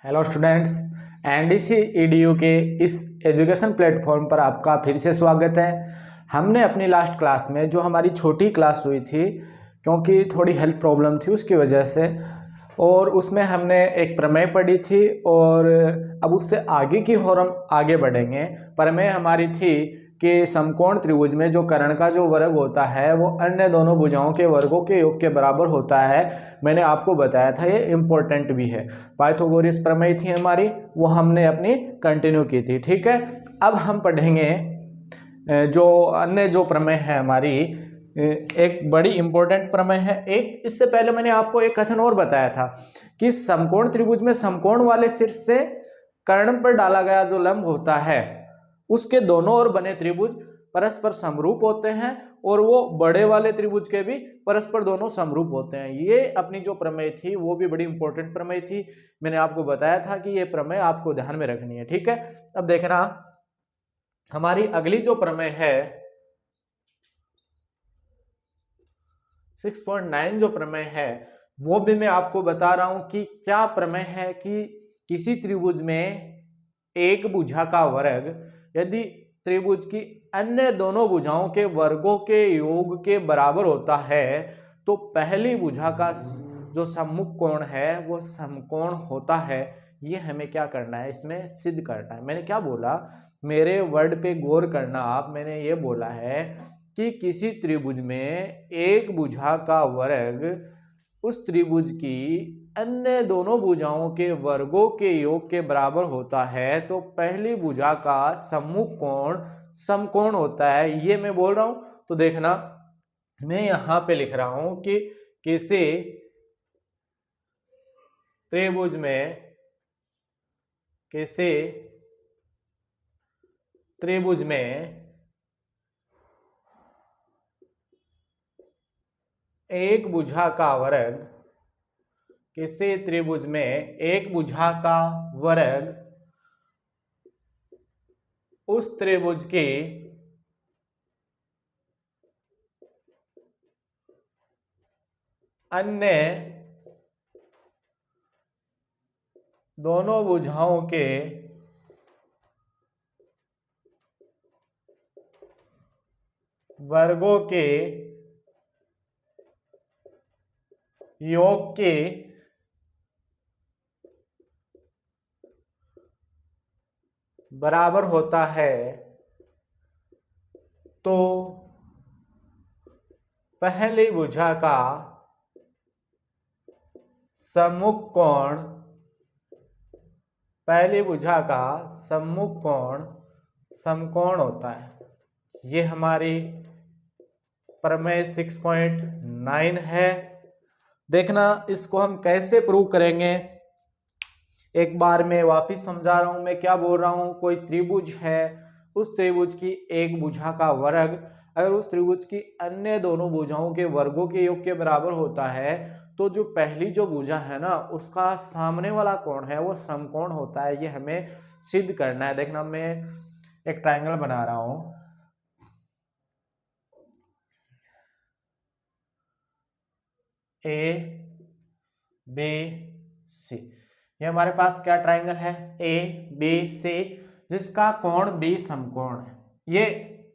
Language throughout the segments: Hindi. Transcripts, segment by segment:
हेलो स्टूडेंट्स, एनडीसी ईडीयू के इस एजुकेशन प्लेटफॉर्म पर आपका फिर से स्वागत है। हमने अपनी लास्ट क्लास में जो हमारी छोटी क्लास हुई थी, क्योंकि थोड़ी हेल्थ प्रॉब्लम थी उसकी वजह से, और उसमें हमने एक प्रमेय पढ़ी थी और अब उससे आगे की ओर हम आगे बढ़ेंगे। प्रमेय हमारी थी कि समकोण त्रिभुज में जो कर्ण का जो वर्ग होता है वो अन्य दोनों भुजाओं के वर्गों के योग के बराबर होता है। मैंने आपको बताया था ये इम्पोर्टेंट भी है। पाइथागोरस प्रमेय थी हमारी, वो हमने अपनी कंटिन्यू की थी। ठीक है, अब हम पढ़ेंगे जो अन्य जो प्रमेय है हमारी, एक बड़ी इंपॉर्टेंट प्रमेय है। एक इससे पहले मैंने आपको एक कथन और बताया था कि समकोण त्रिभुज में समकोण वाले शीर्ष से कर्ण पर डाला गया जो लंब होता है उसके दोनों ओर बने त्रिभुज परस्पर समरूप होते हैं और वो बड़े वाले त्रिभुज के भी परस्पर दोनों समरूप होते हैं। ये अपनी जो प्रमेय थी वो भी बड़ी इंपॉर्टेंट प्रमेय थी। मैंने आपको बताया था कि ये प्रमेय आपको ध्यान में रखनी है। ठीक है, अब देखना हमारी अगली जो प्रमेय है 6.9 जो प्रमेय है वो भी मैं आपको बता रहा हूं कि क्या प्रमेय है कि किसी त्रिभुज में एक भुजा का वर्ग यदि त्रिभुज की अन्य दोनों भुजाओं के वर्गों के योग के बराबर होता है तो पहली भुजा का जो सम्मुख कोण है वो समकोण होता है। ये हमें क्या करना है, इसमें सिद्ध करना है। मैंने क्या बोला, मेरे वर्ड पे गौर करना आप। मैंने ये बोला है कि किसी त्रिभुज में एक भुजा का वर्ग उस त्रिभुज की अन्य दोनों भुजाओं के वर्गों के योग के बराबर होता है तो पहली भुजा का सम्मुख कोण समकोण होता है। ये मैं बोल रहा हूं तो देखना, मैं यहां पे लिख रहा हूं कि किसी त्रिभुज में एक भुजा का वर्ग, किसी त्रिभुज में एक भुजा का वर्ग उस त्रिभुज की अन्य दोनों भुजाओं के वर्गों के योग के बराबर होता है तो पहली भुजा का सम्मुख कोण, पहली भुजा का सम्मुख कोण समकोण होता है। ये हमारी प्रमेय 6.9 है। देखना इसको हम कैसे प्रूव करेंगे। एक बार मैं वापिस समझा रहा हूं, मैं क्या बोल रहा हूं। कोई त्रिभुज है, उस त्रिभुज की एक भुजा का वर्ग अगर उस त्रिभुज की अन्य दोनों भुजाओं के वर्गों के योग के बराबर होता है तो जो पहली जो भुजा है ना उसका सामने वाला कोण है वो समकोण होता है। ये हमें सिद्ध करना है। देखना मैं एक ट्रायंगल बना रहा हूं, ए बी सी। ये हमारे पास क्या ट्रायंगल है, ए बी सी, जिसका कोण बी समकोण है। ये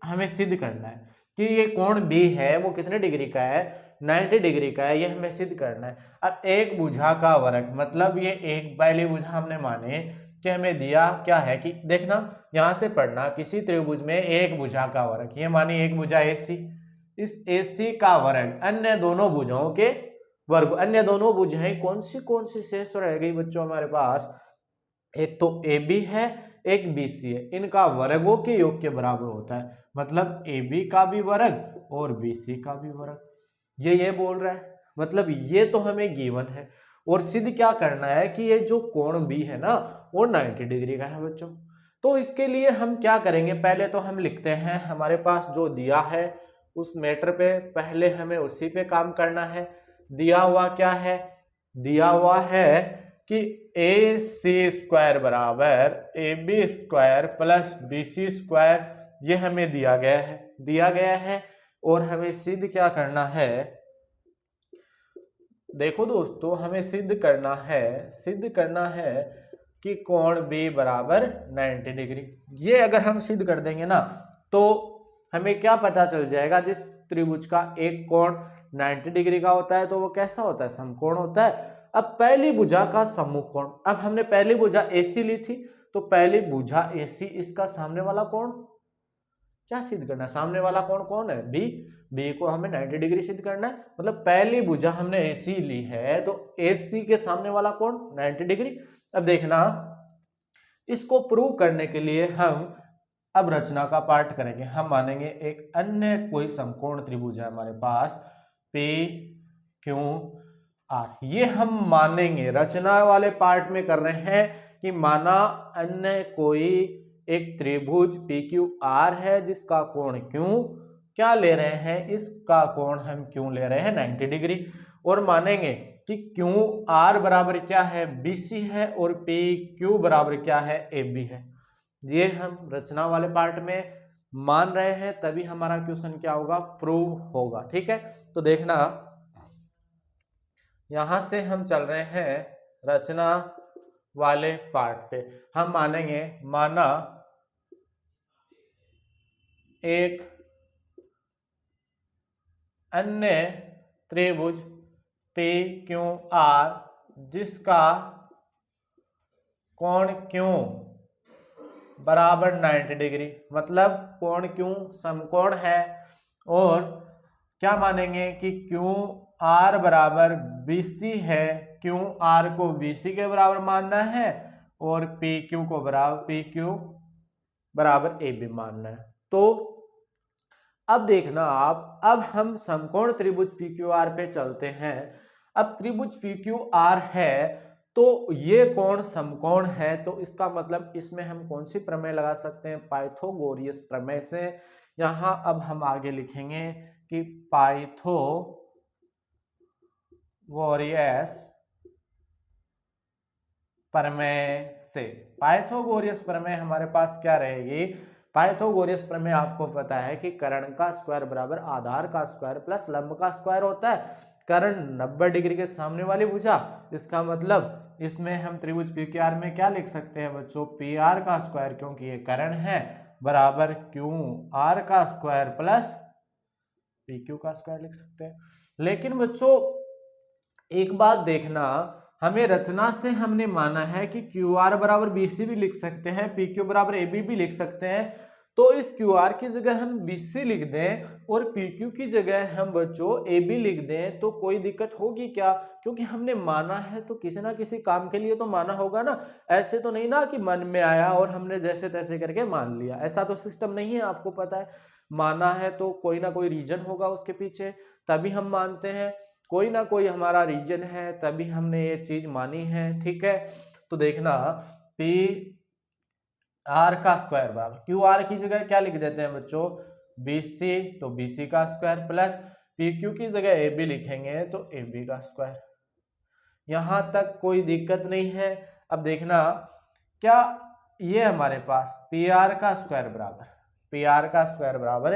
हमें सिद्ध करना है कि ये कोण बी है वो कितने डिग्री का है, 90 डिग्री का है। ये हमें सिद्ध करना है। अब एक भुजा का वर्ग मतलब ये एक पहली भुजा हमने माने कि हमें दिया क्या है कि देखना यहां से पढ़ना, किसी त्रिभुज में एक भुजा का वर्ग, ये मानी एक भुजा AC, इस AC का वर्ग अन्य दोनों भुजाओं के वर्ग। अन्य दोनों भुजाएं कौन सी शेष रह गई बच्चों हमारे पास, एक तो AB है एक BC है, इनका वर्गों के योग के बराबर होता है। मतलब AB का भी वर्ग और BC का भी वर्ग। ये बोल रहा है, मतलब ये तो हमें गिवन है। और सिद्ध क्या करना है कि ये जो कोण B है ना वो 90 डिग्री का है बच्चों। तो इसके लिए हम क्या करेंगे, पहले तो हम लिखते हैं हमारे पास जो दिया है उस मैटर पे पहले हमें उसी पे काम करना है। दिया हुआ क्या है, दिया हुआ है कि AC² बराबर AB² प्लस BC², ये हमें दिया गया है। और हमें सिद्ध क्या करना है, देखो दोस्तों हमें सिद्ध करना है कि कोण बी बराबर 90 डिग्री। ये अगर हम सिद्ध कर देंगे ना तो हमें क्या पता चल जाएगा, जिस त्रिभुज का एक कोण 90 डिग्री का होता है तो वो कैसा होता है, समकोण होता है। अब पहली भुजा का सम्मुख कोण, अब हमने पहली भुजा AC ली थी तो पहली भुजा AC, इसका सामने वाला कोण क्या सिद्ध करना है, सामने वाला कोण कौन है, बी। बी को हमें 90 डिग्री सिद्ध करना है, मतलब पहली भुजा हमने AC ली है तो AC के सामने वाला कोण 90 डिग्री। अब देखना, इसको प्रूव करने के लिए हम अब रचना का पार्ट करेंगे। हम मानेंगे एक अन्य कोई समकोण त्रिभुज है हमारे पास P Q R, ये हम मानेंगे, रचना वाले पार्ट में कर रहे हैं कि माना अन्य कोई एक त्रिभुज PQR है जिसका कोण Q क्या ले रहे हैं, इसका कोण हम क्यों ले रहे हैं 90 डिग्री, और मानेंगे कि QR बराबर क्या है, BC है, और PQ बराबर क्या है, AB है। ये हम रचना वाले पार्ट में मान रहे हैं, तभी हमारा क्वेश्चन क्या होगा, प्रूव होगा। ठीक है, तो देखना यहां से हम चल रहे हैं रचना वाले पार्ट पे। हम मानेंगे, माना एक अन्य त्रिभुज PQR जिसका कोण Q बराबर 90 डिग्री, मतलब कोण Q समकोण है, और क्या मानेंगे कि QR बराबर BC है, QR को BC के बराबर मानना है और PQ को PQ बराबर AB मानना है। तो अब देखना आप, अब हम समकोण त्रिभुज PQR पे चलते हैं। अब त्रिभुज PQR है तो ये कोण समकोण है, तो इसका मतलब इसमें हम कौन सी प्रमेय लगा सकते हैं, पाइथागोरियस प्रमेय से। यहां अब हम आगे लिखेंगे कि पाइथागोरियस प्रमेय से। पाइथागोरियस प्रमेय हमारे पास क्या रहेगी, पाइथागोरियस प्रमेय आपको पता है कि कर्ण का स्क्वायर बराबर आधार का स्क्वायर प्लस लंब का स्क्वायर होता है। कर्ण 90 डिग्री के सामने वाली भुजा, इसका मतलब इसमें हम त्रिभुज PQR में क्या लिख सकते हैं बच्चों, PR का स्क्वायर, क्योंकि ये कर्ण है, बराबर QR का स्क्वायर प्लस PQ का स्क्वायर लिख सकते हैं। लेकिन बच्चों एक बात देखना, हमें रचना से हमने माना है कि QR बराबर BC भी लिख सकते हैं, PQ बराबर AB भी लिख सकते हैं, तो इस QR की जगह हम BC लिख दें और PQ की जगह हम बच्चों AB लिख दें तो कोई दिक्कत होगी क्या, क्योंकि हमने माना है तो किसी ना किसी काम के लिए तो माना होगा ना। ऐसे तो नहीं ना कि मन में आया और हमने जैसे तैसे करके मान लिया, ऐसा तो सिस्टम नहीं है, आपको पता है। माना है तो कोई ना कोई रीजन होगा उसके पीछे, तभी हम मानते हैं, कोई ना कोई हमारा रीजन है तभी हमने ये चीज मानी है। ठीक है, तो देखना PR का स्क्वायर बराबर QR की जगह क्या लिख देते हैं बच्चों, BC, तो BC का स्क्वायर प्लस PQ की जगह AB लिखेंगे तो AB का स्क्वायर। यहां तक कोई दिक्कत नहीं है। अब देखना, क्या ये हमारे पास PR का स्क्वायर बराबर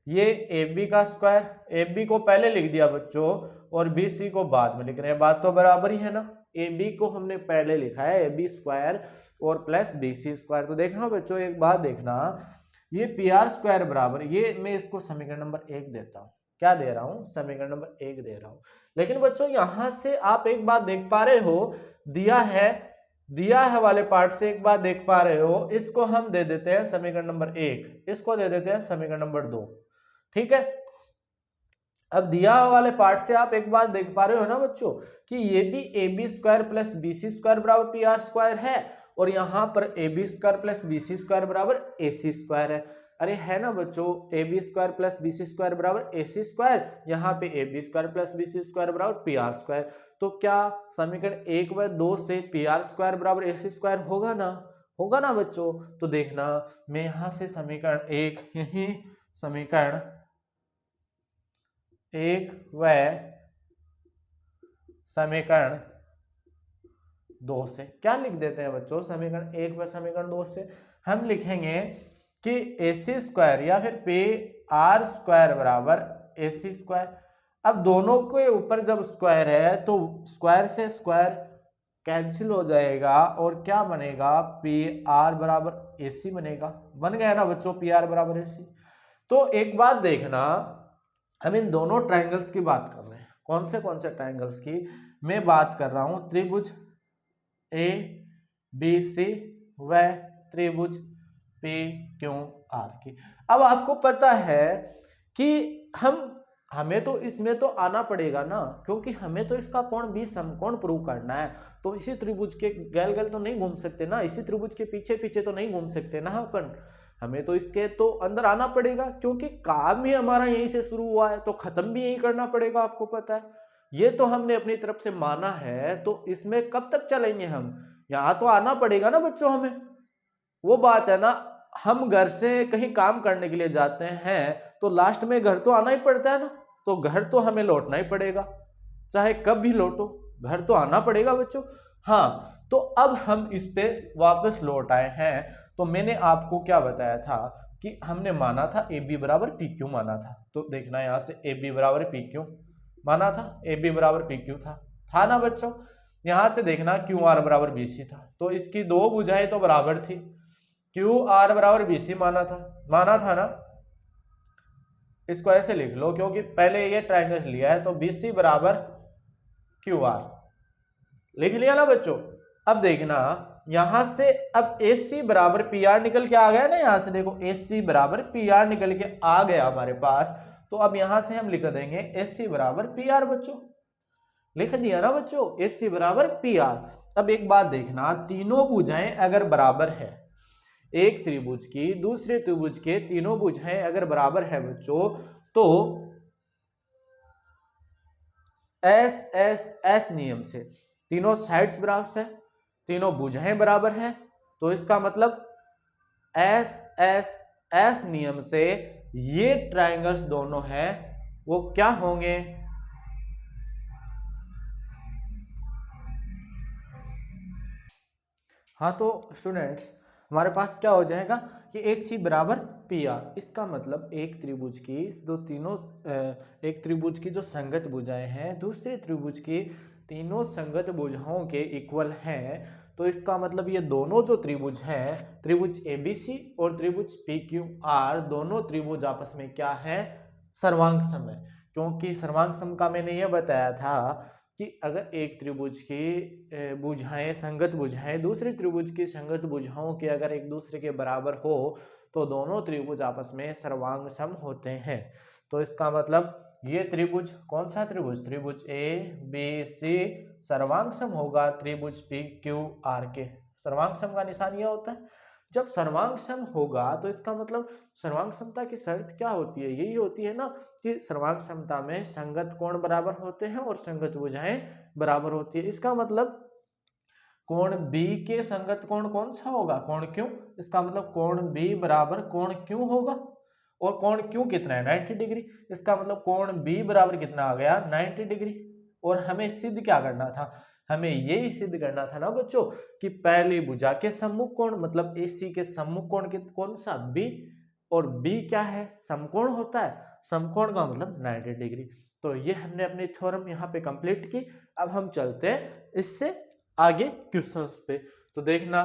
ये AB का स्क्वायर, AB को पहले लिख दिया बच्चों और BC को बाद में लिख रहे हैं, बात तो बराबर ही है ना। AB को हमने पहले लिखा है AB स्क्वायर और प्लस BC स्क्वायर। तो देखना बच्चों एक बात देखना, ये PR स्क्वायर बराबर, ये मैं इसको समीकरण नंबर 1 देता हूं, क्या दे रहा हूं, समीकरण नंबर 1 दे रहा हूं। लेकिन बच्चों यहां से आप एक बात देख पा रहे हो, दिया है वाले पार्ट से एक बात देख पा रहे हो, इसको हम दे देते हैं समीकरण नंबर 1, इसको दे देते हैं समीकरण नंबर 2। ठीक है, अब दिया वाले पार्ट से आप एक बात देख पा रहे हो ना बच्चों कि ये भी AB square plus BC square बराबर PR स्क्वायर है, और यहां पर AB square plus BC square बराबर AC स्क्वायर है। अरे है ना बच्चों, AB square plus BC square बराबर AC स्क्वायर, यहाँ पे AB square plus BC square बराबर PR स्क्वायर। तो क्या समीकरण 1 व 2 से PR स्क्वायर बराबर AC स्क्वायर होगा ना बच्चों। तो देखना, मैं यहां से समीकरण 1, यही समीकरण 1 व समीकरण 2 से क्या लिख देते हैं बच्चों, समीकरण 1 व समीकरण 2 से हम लिखेंगे कि AC स्क्वायर या फिर PR स्क्वायर बराबर AC स्क्वायर। अब दोनों के ऊपर जब स्क्वायर है तो स्क्वायर से स्क्वायर कैंसिल हो जाएगा और क्या बनेगा, पी आर बराबर ए सी बनेगा। बन गया ना बच्चों, पी आर बराबर ए सी। तो एक बात देखना, हम इन दोनों ट्रायंगल्स की बात कर रहे हैं। कौन से ट्रायंगल्स की मैं बात कर रहा हूं? त्रिभुज ए बी सी व त्रिभुज पी क्यू आर की। अब आपको पता है कि हमें तो इसमें तो आना पड़ेगा ना, क्योंकि हमें तो इसका कोण बी समकोण प्रूव करना है। तो इसी त्रिभुज के गैल गैल तो नहीं घूम सकते ना, इसी त्रिभुज के पीछे पीछे तो नहीं घूम सकते ना अपन। हमें तो इसके तो अंदर आना पड़ेगा, क्योंकि काम ही हमारा यहीं से शुरू हुआ है तो खत्म भी यहीं करना पड़ेगा। आपको पता है, ये तो हमने अपनी तरफ से माना है, तो इसमें कब तक चलेंगे हम? यहां तो आना पड़ेगा ना बच्चों हमें। वो बात है ना, हम घर से कहीं काम करने के लिए जाते हैं तो लास्ट में घर तो आना ही पड़ता है ना, तो घर तो हमें लौटना ही पड़ेगा, चाहे कब भी लौटो, घर तो आना पड़ेगा बच्चों। हाँ, तो अब हम इस पे वापस लौट आए हैं। तो मैंने आपको क्या बताया था कि हमने माना था ए बी बराबर पी क्यू माना था। तो देखना यहां से ए बी बराबर पी क्यू माना था, ए बी बराबर पी क्यू था ना बच्चों। यहां से देखना क्यू आर बराबर बी सी था, तो इसकी दो भुजाएं तो बराबर थी। क्यू आर बराबर बी सी माना था ना। इसको ऐसे लिख लो, क्योंकि पहले ये ट्रायंगल लिया है, तो बी सी बराबर क्यू आर लिख लिया ना बच्चों। अब देखना यहां से, अब ए सी बराबर पी आर निकल के आ गया ना, यहां से देखो ए सी बराबर पी आर निकल के आ गया हमारे पास। तो अब यहां से हम लिख देंगे ए सी बराबर पी आर बच्चों, लिख दिया ना बच्चों, ए सी बराबर पी आर। अब एक बात देखना, तीनों भुजाएं अगर बराबर है, एक त्रिभुज की दूसरे त्रिभुज के तीनों भुजाएं अगर बराबर है बच्चों, तो एस एस एस नियम से तीनों साइड्स बराबर है, तीनों भुजाएं बराबर है, तो इसका मतलब एस एस एस नियम से ये ट्रायंगल्स दोनों हैं वो क्या होंगे? हाँ, तो स्टूडेंट्स हमारे पास क्या हो जाएगा कि ए सी बराबर पी आर। इसका मतलब एक त्रिभुज की एक त्रिभुज की जो संगत भुजाएं हैं दूसरे त्रिभुज की तीनों संगत भुजाओं के इक्वल हैं। तो इसका मतलब ये दोनों जो त्रिभुज हैं, त्रिभुज ए बी सी और त्रिभुज पी क्यू आर, दोनों त्रिभुज आपस में क्या है? सर्वांग सम है। क्योंकि सर्वांग सम का मैंने ये बताया था कि अगर एक त्रिभुज की भुजाएं संगत भुजाएं दूसरे त्रिभुज की संगत भुजाओं के अगर एक दूसरे के बराबर हो तो दोनों त्रिभुज आपस में सर्वांग सम होते हैं। तो इसका मतलब ये त्रिभुज, कौन सा त्रिभुज? त्रिभुज ए बी सी सर्वांग सम होगा त्रिभुज पी क्यू आर के। सर्वांग सम का निशान यह होता है। जब सर्वांग सम होगा तो इसका मतलब सर्वांग समता की शर्त क्या होती है? यही होती है ना कि सर्वांग समता में संगत कोण बराबर होते हैं और संगत भुजाएं बराबर होती है। इसका मतलब कोण बी के संगत कोण कौन सा होगा? कोण क्यों। इसका मतलब कोण बी बराबर कोण क्यों होगा, और कोण क्यों कितना है? 90 डिग्री। इसका मतलब कोण बी बराबर कितना आ गया? 90 डिग्री। और हमें सिद्ध क्या करना था? हमें यही सिद्ध करना था ना बच्चों कि पहली भुजा के सम्मुख कोण मतलब एसी के सम्मुख कोण कौन सा? बी। और बी क्या है? समकोण होता है। समकोण का मतलब 90 डिग्री। तो ये हमने अपनी थ्योरम यहाँ पे कंप्लीट की। अब हम चलते हैं इससे आगे क्वेश्चंस पे। तो देखना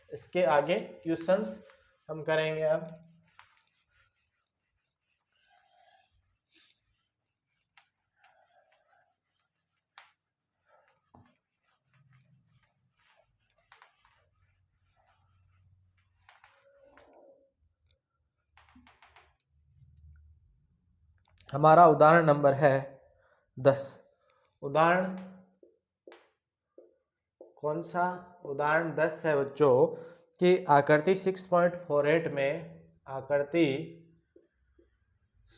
इसके आगे क्वेश्चंस हम करेंगे अब। हमारा उदाहरण नंबर है 10। उदाहरण कौन सा? उदाहरण 10 है बच्चों कि आकृति 6.48 में, आकृति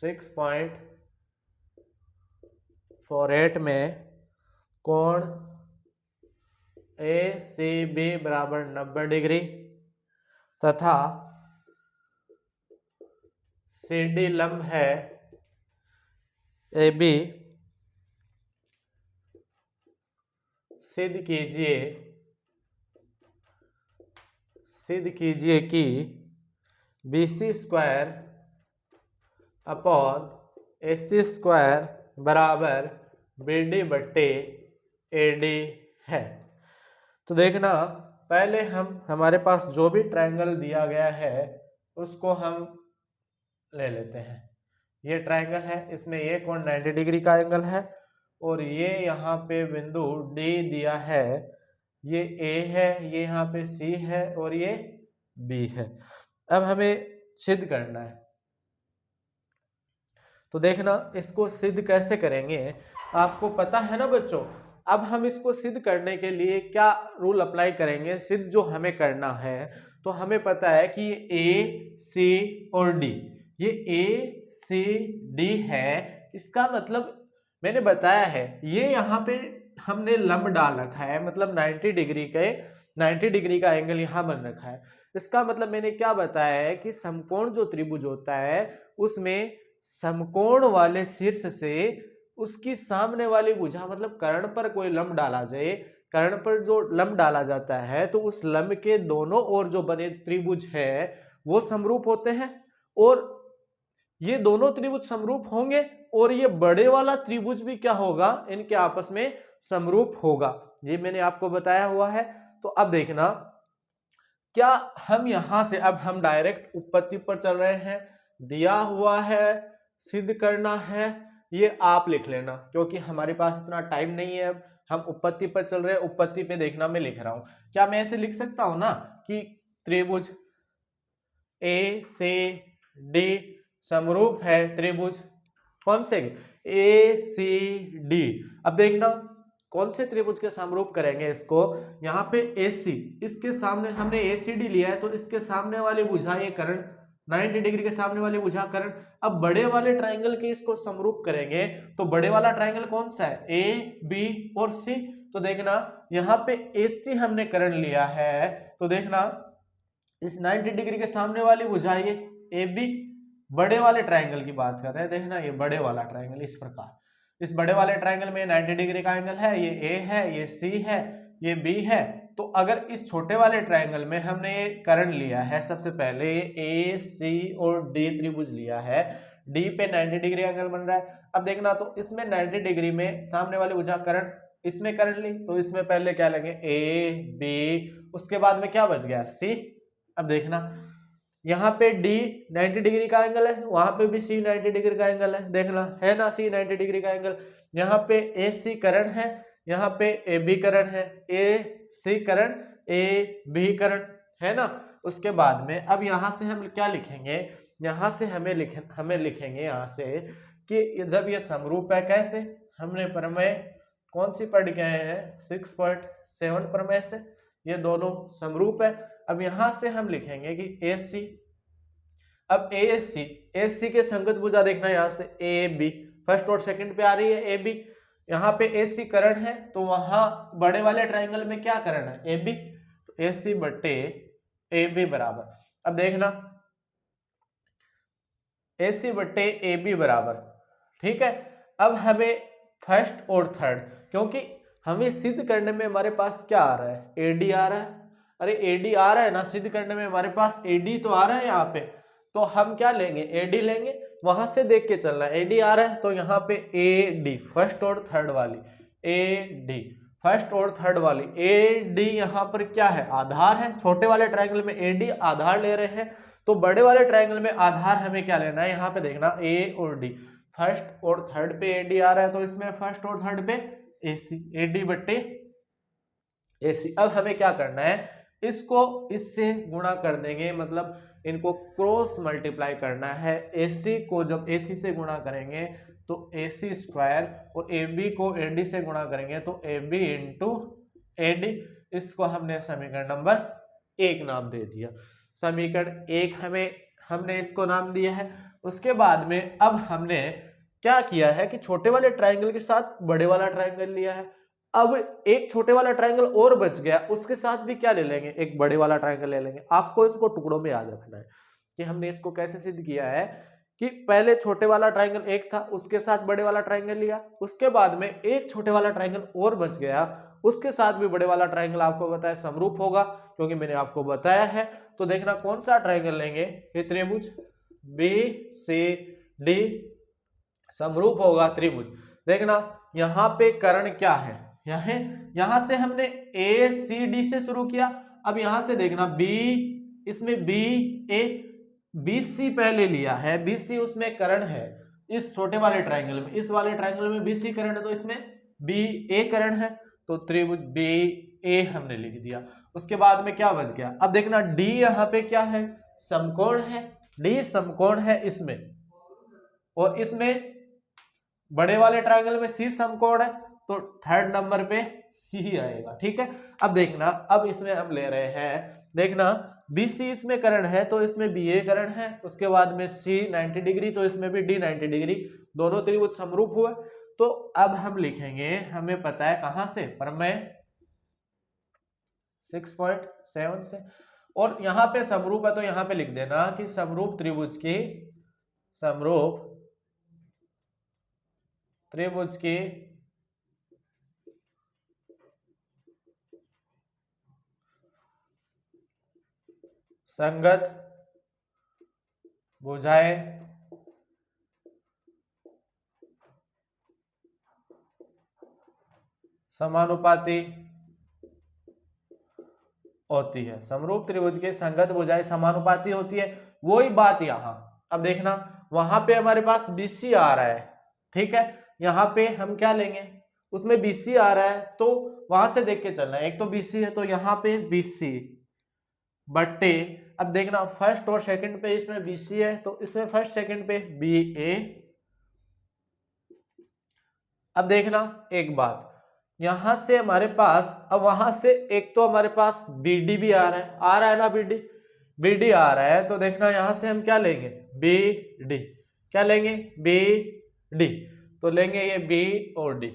6.48 में कोण ए सी बी बराबर 90 डिग्री तथा सी डी लंब है ए बी। सिद्ध कीजिए कि बी सी स्क्वायर अपॉन ए सी स्क्वायर बराबर बी डी बट्टे AD है। तो देखना पहले हमारे पास जो भी ट्रायंगल दिया गया है उसको हम ले लेते हैं। ये ट्रायंगल है, इसमें ये कोण 90 डिग्री का एंगल है और ये यहाँ पे बिंदु D दिया है, ये A है, ये यहाँ पे C है और ये B है। अब हमें सिद्ध करना है। तो देखना इसको सिद्ध कैसे करेंगे, आपको पता है ना बच्चों। अब हम इसको सिद्ध करने के लिए क्या रूल अप्लाई करेंगे, सिद्ध जो हमें करना है, तो हमें पता है कि A, C और D, ये A, C, D है। इसका मतलब मैंने बताया है, ये यहाँ पे हमने लंब डाल रखा है, मतलब 90 डिग्री का एंगल यहाँ बन रखा है। इसका मतलब मैंने क्या बताया है कि समकोण जो त्रिभुज होता है उसमें समकोण वाले शीर्ष से उसकी सामने वाली भुजा, मतलब कर्ण पर कोई लंब डाला जाए, कर्ण पर जो लंब डाला जाता है तो उस लंब के दोनों ओर जो बने त्रिभुज है वो समरूप होते हैं, और ये दोनों त्रिभुज समरूप होंगे और ये बड़े वाला त्रिभुज भी क्या होगा, इनके आपस में समरूप होगा। ये मैंने आपको बताया हुआ है। तो अब देखना क्या हम यहां से, अब हम डायरेक्ट उत्पत्ति पर चल रहे हैं, दिया हुआ है, सिद्ध करना है, ये आप लिख लेना क्योंकि हमारे पास इतना टाइम नहीं है। अब हम उत्पत्ति पर चल रहे हैं, उत्पत्ति पे देखना मैं लिख रहा हूं। क्या मैं ऐसे लिख सकता हूं ना कि त्रिभुज A से D समरूप है त्रिभुज कौन से, ACD। अब देखना कौन से त्रिभुज के समरूप करेंगे इसको, यहाँ पे AC, इसके सामने हमने ACD लिया है तो इसके सामने वाली भुजा ये कर्ण, 90 डिग्री के सामने वाली भुजा कर्ण। अब बड़े वाले ट्रायंगल के इसको समरूप करेंगे, तो बड़े वाला ट्रायंगल कौन सा है, A, B और C। तो देखना यहाँ पे AC हमने कर्ण लिया है, तो देखना इस 90 डिग्री के सामने वाली भुजा ये AB, बड़े वाले ट्रायंगल की बात कर रहे हैं। देखना ये बड़े वाला ट्रायंगल इस प्रकार, इस बड़े वाले ट्रायंगल में 90 डिग्री का एंगल है, ये A है, ये C है, ये B है। तो अगर इस छोटे वाले ट्रायंगल में हमने ये कर्ण लिया है, सबसे पहले A, C और D त्रिभुज लिया है, D पे 90 डिग्री एंगल बन रहा है। अब देखना तो इसमें 90 डिग्री में सामने वाली भुजा कर्ण, इसमें कर्ण ली तो इसमें पहले क्या लेंगे A, B, उसके बाद में क्या बच गया C। अब देखना यहाँ पे D 90 डिग्री का एंगल है, वहां पे भी C 90 डिग्री का एंगल है, देखना है ना C 90 डिग्री का एंगल। यहाँ पे AC कर्ण है, यहाँ पे AB कर्ण है, AC कर्ण, AB कर्ण है ना। उसके बाद में अब यहाँ से हम क्या लिखेंगे, यहाँ से हमें लिखेंगे यहाँ से कि जब ये समरूप है, कैसे, हमने प्रमेय कौन सी पढ़ गए हैं 6.7 प्रमेय से, ये दोनों समरूप है। अब यहां से हम लिखेंगे कि AC, अब AC के संगत भुजा देखना यहाँ से AB, फर्स्ट और सेकंड पे आ रही है AB, यहाँ पे AC कर्ण है तो वहां बड़े वाले ट्रायंगल में क्या कर्ण है AB, तो AC बट्टे AB बराबर, अब देखना AC बट्टे AB बराबर, ठीक है। अब हमें फर्स्ट और थर्ड, क्योंकि हमें सिद्ध करने में हमारे पास क्या आ रहा है AD आ रहा है, अरे AD आ रहा है ना, सिद्ध करने में हमारे पास AD तो आ रहा है यहाँ पे, तो हम क्या लेंगे AD लेंगे, वहां से देख के चलना है। AD आ रहा है तो यहाँ पे AD फर्स्ट और थर्ड वाली, AD फर्स्ट और थर्ड वाली, AD यहाँ पर क्या है आधार है, छोटे वाले ट्रायंगल में AD आधार ले रहे हैं, तो बड़े वाले ट्रायंगल में आधार हमें क्या लेना है, यहाँ पे देखना A और D, फर्स्ट और थर्ड पे AD आ रहा है तो इसमें फर्स्ट और थर्ड पे AC, AD बट्टे AC। अब हमें क्या करना है, इसको इससे गुणा कर देंगे, मतलब इनको क्रॉस मल्टीप्लाई करना है। AC को जब AC से गुणा करेंगे तो AC स्क्वायर और AB को AD से गुणा करेंगे तो AB इंटू AD। इसको हमने समीकरण नंबर 1 नाम दे दिया, समीकरण 1 हमने इसको नाम दिया है। उसके बाद में अब हमने क्या किया है कि छोटे वाले ट्रायंगल के साथ बड़े वाला ट्रायंगल लिया है, अब एक छोटे वाला ट्रायंगल और बच गया, उसके साथ भी क्या ले लेंगे, एक बड़े वाला ट्रायंगल ले लेंगे। आपको इसको टुकड़ों में याद रखना है कि हमने इसको कैसे सिद्ध किया है कि पहले छोटे वाला ट्रायंगल एक था, उसके साथ बड़े वाला ट्रायंगल लिया, उसके बाद में एक छोटे वाला ट्रायंगल और बच गया, उसके साथ भी बड़े वाला ट्रायंगल आपको बताया समरूप होगा, क्योंकि मैंने आपको बताया है। तो देखना कौन सा ट्रायंगल लेंगे, ये त्रिभुज BCD समरूप होगा त्रिभुज। देखना यहाँ पे कर्ण क्या है, यहां से हमने ए सी डी से शुरू किया, अब यहां से देखना बी, इसमें बी ए, बी सी पहले लिया है, बी सी उसमें कर्ण है इस छोटे वाले ट्राइंगल में, इस वाले ट्राइंगल में बी सी कर्ण है तो इसमें बी ए कर्ण है, तो त्रिभुज बी ए हमने लिख दिया। उसके बाद में क्या बच गया, अब देखना डी यहाँ पे क्या है, समकोण है, डी समकोण है इसमें, और इसमें बड़े वाले ट्रायंगल में सी समकोण है, तो थर्ड नंबर पे सी ही आएगा। ठीक है, अब देखना, अब इसमें हम ले रहे हैं, देखना BC इसमें कर्ण है तो इसमें BA कर्ण है, उसके बाद में C 90 डिग्री तो इसमें भी D 90 डिग्री, दोनों त्रिभुज समरूप हुए। तो अब हम लिखेंगे, हमें पता है कहां से, प्रमेय 6.7 से, और यहां पे समरूप है तो यहां पे लिख देना कि समरूप त्रिभुज की, समरूप त्रिभुज की संगत भुजाएं समानुपाती होती है, समरूप त्रिभुज के संगत भुजाएं समानुपाती होती है। वही बात यहां, अब देखना वहां पे हमारे पास BC आ रहा है, ठीक है, यहां पे हम क्या लेंगे, उसमें BC आ रहा है तो वहां से देख के चलना है, एक तो BC है तो यहां पे BC बट्टे, अब देखना फर्स्ट और सेकंड पे इसमें BC है तो इसमें फर्स्ट सेकंड पे BA। अब देखना एक बात, यहां से हमारे पास, अब वहां से एक तो हमारे पास BD भी आ रहा है ना, BD आ रहा है, तो देखना यहां से हम क्या लेंगे, BD, क्या लेंगे, BD, तो लेंगे ये B और D,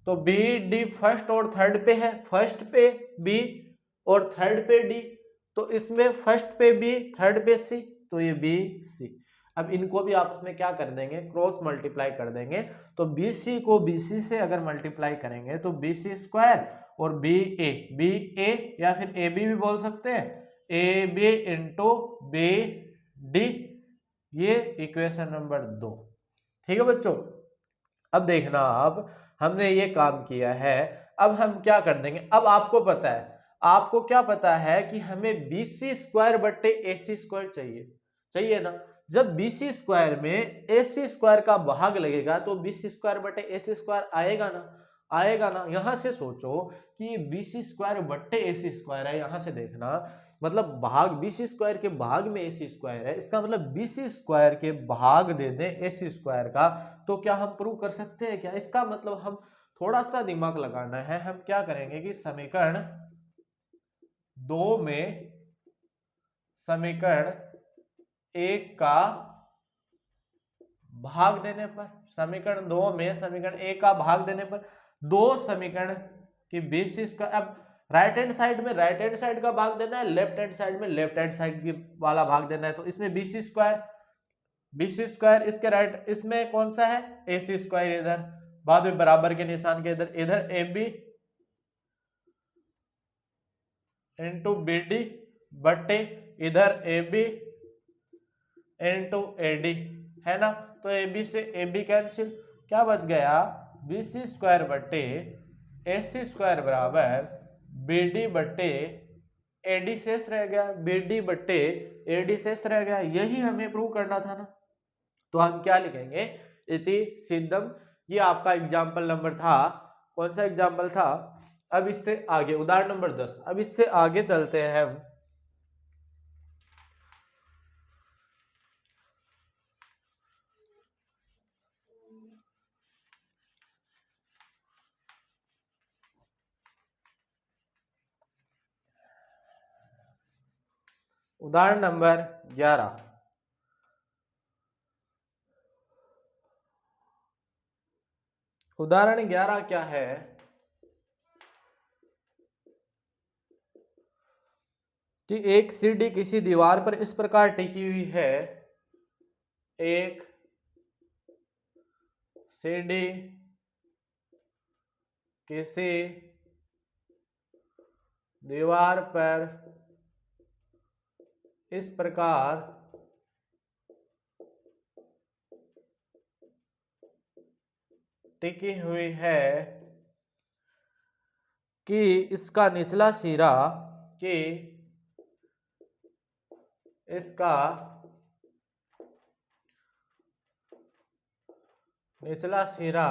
तो BD फर्स्ट और थर्ड पे है, फर्स्ट पे B और थर्ड पे D, तो इसमें फर्स्ट पे B थर्ड पे C, तो ये BC। अब इनको भी आपस में क्या कर देंगे, क्रॉस मल्टीप्लाई कर देंगे, तो BC को BC से अगर मल्टीप्लाई करेंगे तो BC स्क्वायर और BA या फिर AB भी बोल सकते हैं, AB इंटू BD, ये इक्वेशन नंबर 2। ठीक है बच्चों, अब देखना, अब हमने ये काम किया है, अब हम क्या कर देंगे, अब आपको पता है, आपको क्या पता है कि हमें BC स्क्वायर बट्टे AC स्क्वायर चाहिए ना, जब BC स्क्वायर में AC स्क्वायर का भाग लगेगा तो BC स्क्वायर बट्टे AC स्क्वायर आएगा ना। यहां से सोचो कि BC स्क्वायर बट्टे AC स्क्वायर है, यहां से देखना मतलब भाग BC स्क्वायर के भाग में AC स्क्वायर है, इसका मतलब BC स्क्वायर के भाग दे दें AC स्क्वायर का, तो क्या हम प्रूव कर सकते हैं क्या, इसका मतलब हम थोड़ा सा दिमाग लगाना है, हम क्या करेंगे कि समीकरण 2 में समीकरण 1 का भाग देने पर, समीकरण 2 में समीकरण 1 का भाग देने पर दो समीकरण की बेसिस का, अब राइट हैंड साइड में राइट हैंड साइड का भाग देना है, लेफ्ट हैंड साइड में लेफ्ट हैंड साइड की वाला भाग देना है, तो इसमें BC स्क्वायर इसके राइट, इसमें कौन सा है AC स्क्वायर, इधर बाद में बराबर के निशान के इधर AB इंटू BD बट्टे इधर AB इंटू AD, है ना, तो AB से AB कैंसिल, क्या बच गया, BC स्क्वायर बट्टे AC स्क्वायर बराबर BD बट्टे AD शेष रह गया, BD बट्टे AD शेष रह गया, यही हमें प्रूव करना था ना। तो हम क्या लिखेंगे, इति सिद्धम, ये आपका एग्जाम्पल नंबर था, कौन सा एग्जाम्पल था। अब इससे आगे उदाहरण नंबर 10, अब इससे आगे चलते हैं हम। उदाहरण नंबर 11, उदाहरण 11 क्या है, कि एक सीढ़ी किसी दीवार पर इस प्रकार टिकी हुई है, एक सीढ़ी किसी दीवार पर इस प्रकार टिकी हुई है कि इसका निचला सिरा कि इसका निचला सिरा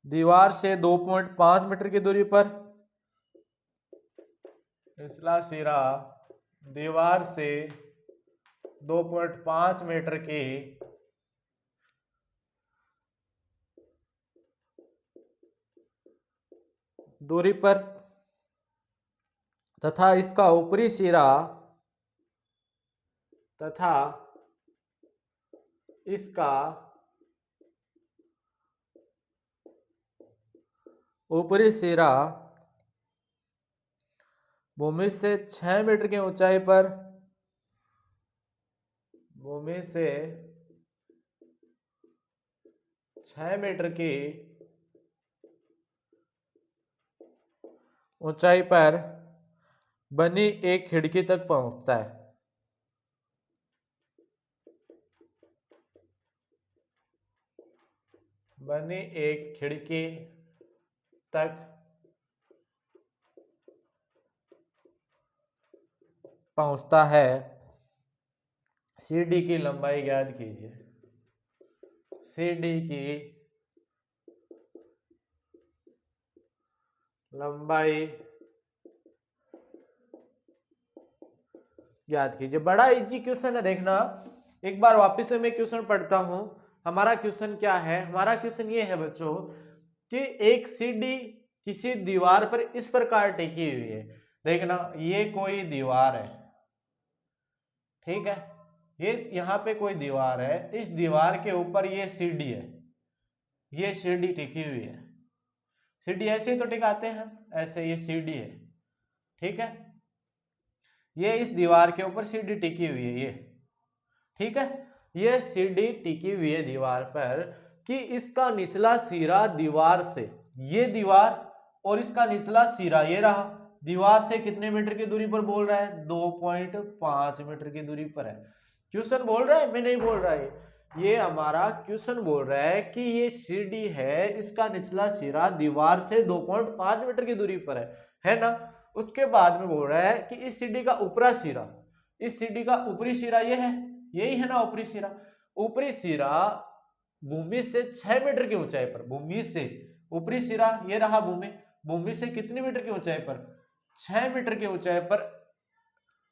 दीवार से 2.5 मीटर की दूरी पर, निचला सिरा दीवार से 2.5 मीटर की दूरी पर तथा इसका ऊपरी सिरा तथा इसका ऊपरी सिरा भूमि से 6 मीटर की ऊंचाई पर, भूमि से 6 मीटर की ऊंचाई पर बनी एक खिड़की तक पहुंचता है। बनी एक खिड़की तक पहुंचता है। सीडी की लंबाई ज्ञात कीजिए। सीडी की लंबाई ज्ञात कीजिए। बड़ा इजी क्वेश्चन है, देखना एक बार वापस से मैं क्वेश्चन पढ़ता हूं। हमारा क्वेश्चन क्या है? हमारा क्वेश्चन ये है बच्चों कि एक सीडी किसी दीवार पर इस प्रकार टिकी हुई है। देखना ये कोई दीवार है, ठीक है, ये यहाँ पे कोई दीवार है, इस दीवार के ऊपर ये सीडी है, ये सीडी टिकी हुई है। सीडी ऐसे ही तो टिकाते हैं, ऐसे ये सीडी है, ठीक है, ये इस दीवार के ऊपर सीडी टिकी हुई है, ये ठीक है, ये सीडी टिकी हुई है दीवार पर कि इसका निचला सिरा दीवार से, ये दीवार और इसका निचला सिरा ये रहा, दीवार से कितने मीटर की दूरी पर बोल रहा है? 2.5 मीटर की दूरी पर है। क्वेश्चन बोल रहा है, मैं नहीं बोल रहा है, ये हमारा क्वेश्चन बोल रहा है कि ये सीडी है, इसका निचला सिरा दीवार से 2.5 मीटर की दूरी पर है ना। उसके बाद में बोल रहा है कि इस सीडी का ऊपरा सिरा, इस सीडी का ऊपरी सिरा ये है, यही है ना ऊपरी सिरा। ऊपरी सिरा भूमि से 6 मीटर की ऊंचाई पर, भूमि से ऊपरी सिरा ये रहा, भूमि से कितनी मीटर की ऊंचाई पर? 6 मीटर की ऊंचाई पर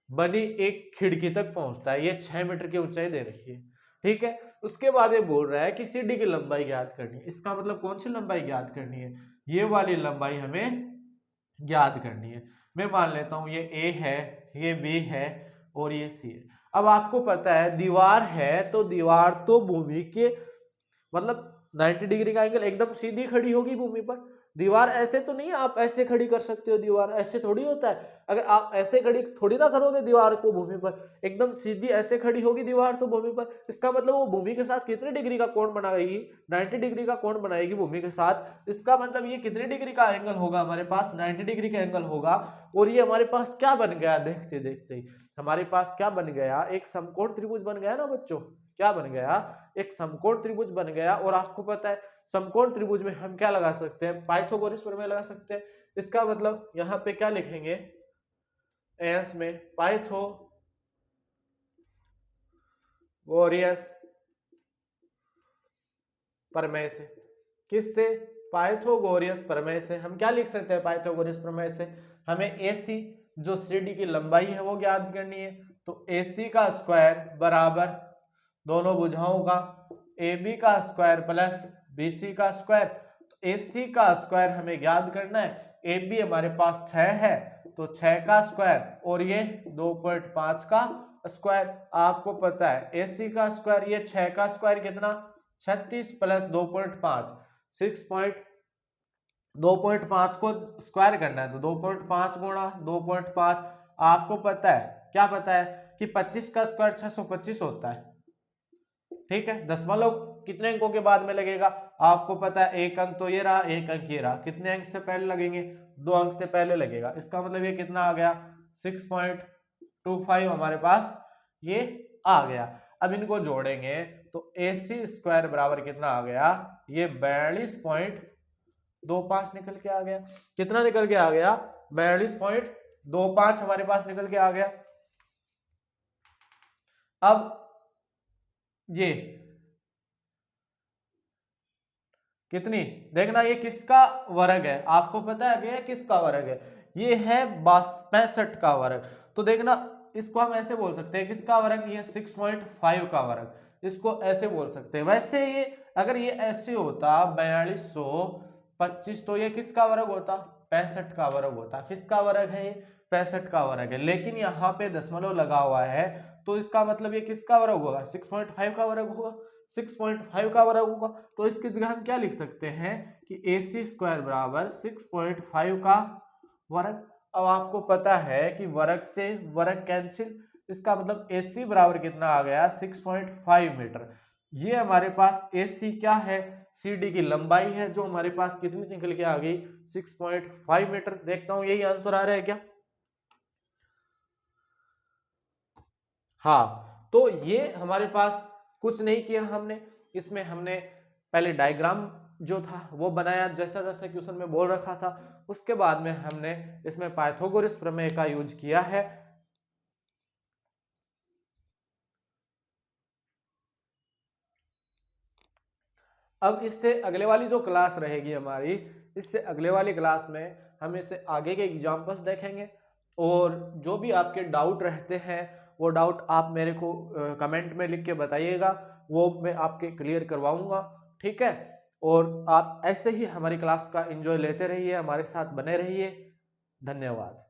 बनी एक खिड़की तक पहुंचता है। ये 6 मीटर की ऊंचाई दे रखी है, ठीक है। उसके बाद ये बोल रहा है कि सीडी की लंबाई ज्ञात करनी है। इसका मतलब कौन सी लंबाई ज्ञात करनी है? ये वाली लंबाई हमें ज्ञात करनी है। मैं मान लेता हूं ये ए है, ये बी है और ये सी है। अब आपको पता है दीवार है तो दीवार तो भूमि के मतलब 90 डिग्री का एंगल, एकदम सीधी खड़ी होगी भूमि पर। दीवार ऐसे तो नहीं है आप ऐसे खड़ी कर सकते हो, दीवार ऐसे थोड़ी होता है। अगर आप ऐसे खड़ी थोड़ी ना करोगे दीवार को भूमि पर, एकदम सीधी ऐसे खड़ी होगी दीवार तो भूमि पर। इसका मतलब वो भूमि के साथ कितने डिग्री का कोण बनाएगी? 90 डिग्री का कोण बनाएगी भूमि के साथ। इसका मतलब ये कितने डिग्री का एंगल होगा हमारे पास? 90 डिग्री का एंगल होगा। और ये हमारे पास क्या बन गया? देखते देखते ही हमारे पास क्या बन गया? एक समकोण त्रिभुज बन गया ना बच्चों। क्या बन गया? एक समकोण त्रिभुज बन गया। और आपको पता है समकोण त्रिभुज में हम क्या लगा सकते हैं? पाइथागोरस प्रमेय लगा सकते हैं। इसका मतलब यहाँ पे क्या लिखेंगे? एस में पाइथागोरस प्रमेय से, किससे? पाइथागोरस प्रमेय से। हम क्या लिख सकते हैं पाइथागोरस प्रमेय से? हमें AC जो CD की लंबाई है वो ज्ञात करनी है। तो AC का स्क्वायर बराबर दोनों भुजाओं का AB का स्क्वायर प्लस BC का स्क्वायर। तो AC का स्क्वायर हमें ज्ञात करना है। AB हमारे पास 6 है तो 6 का स्क्वायर और ये 2.5 का स्क्वायर। आपको पता है AC का स्क्वायर, ये 6 का स्क्वायर कितना? 36 प्लस 2.5 2.5 को स्क्वायर करना है तो 2.5 गुणा 2.5। आपको पता है, क्या पता है कि 25 का स्क्वायर 625 होता है, ठीक है। दशमलव कितने अंकों के बाद में लगेगा? आपको पता है एक अंक तो ये रहा, एक अंक ये रहा। कितने अंक से पहले लगेंगे? 2 अंक से पहले लगेगा। इसका मतलब ये कितना आ गया? 6.25 हमारे पास ये आ गया। अब इनको जोड़ेंगे तो AC स्क्वायर बराबर कितना आ गया? ये 42.25 42.25 निकल के आ गया। कितना निकल के आ गया? 42.25 हमारे पास निकल के आ गया। अब ये कितनी, देखना ये किसका वर्ग है, आपको पता है ये किसका वर्ग है? ये है 65 का वर्ग। तो देखना इसको हम ऐसे बोल सकते हैं, किसका वर्ग? ये 6.5 का वर्ग, इसको ऐसे बोल सकते हैं। वैसे ये अगर ये ऐसे होता 4225, तो ये किसका वर्ग होता? 65 का वर्ग होता। किसका वर्ग है? ये 65 का वर्ग है, लेकिन यहाँ पे दशमलव लगा हुआ है, तो इसका मतलब ये किसका वर्ग होगा? 6.5 का वर्ग होगा। 6.5 का वर्ग होगा, तो इसकी जगह हम क्या लिख सकते हैं कि AC स्क्वायर बराबर 6.5 का वर्ग। अब आपको पता है कि वर्ग से वर्ग कैंसिल, इसका मतलब AC बराबर कितना आ गया? 6.5 मीटर। ये हमारे पास AC क्या है? CD की लंबाई है, जो हमारे पास कितनी निकल के आ गई? 6.5 मीटर। देखता हूं यही आंसर आ रहा है क्या? हाँ, तो ये हमारे पास कुछ नहीं किया हमने, इसमें हमने पहले डायग्राम जो था वो बनाया जैसा जैसा क्वेश्चन में बोल रखा था। उसके बाद में हमने इसमें पाइथागोरस प्रमेय का यूज किया है। अब इससे अगले वाली जो क्लास रहेगी हमारी, इससे अगले वाली क्लास में हम इससे आगे के एग्जाम्पल्स देखेंगे, और जो भी आपके डाउट रहते हैं वो डाउट आप मेरे को कमेंट में लिख के बताइएगा, वो मैं आपके क्लियर करवाऊंगा। ठीक है, और आप ऐसे ही हमारी क्लास का एंजॉय लेते रहिए, हमारे साथ बने रहिए। धन्यवाद।